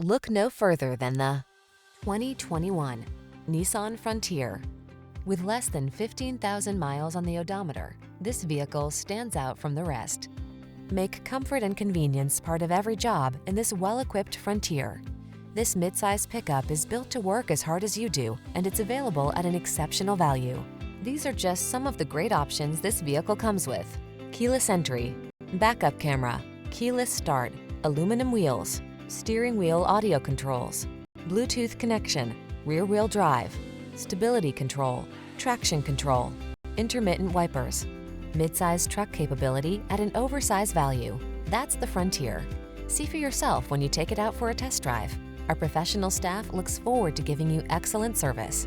Look no further than the 2021 Nissan Frontier. With less than 15,000 miles on the odometer, this vehicle stands out from the rest. Make comfort and convenience part of every job in this well-equipped Frontier. This midsize pickup is built to work as hard as you do, and it's available at an exceptional value. These are just some of the great options this vehicle comes with: keyless entry, backup camera, keyless start, aluminum wheels, steering wheel audio controls, Bluetooth connection, rear-wheel drive, stability control, traction control, intermittent wipers, midsize truck capability at an oversized value. That's the Frontier. See for yourself when you take it out for a test drive. Our professional staff looks forward to giving you excellent service.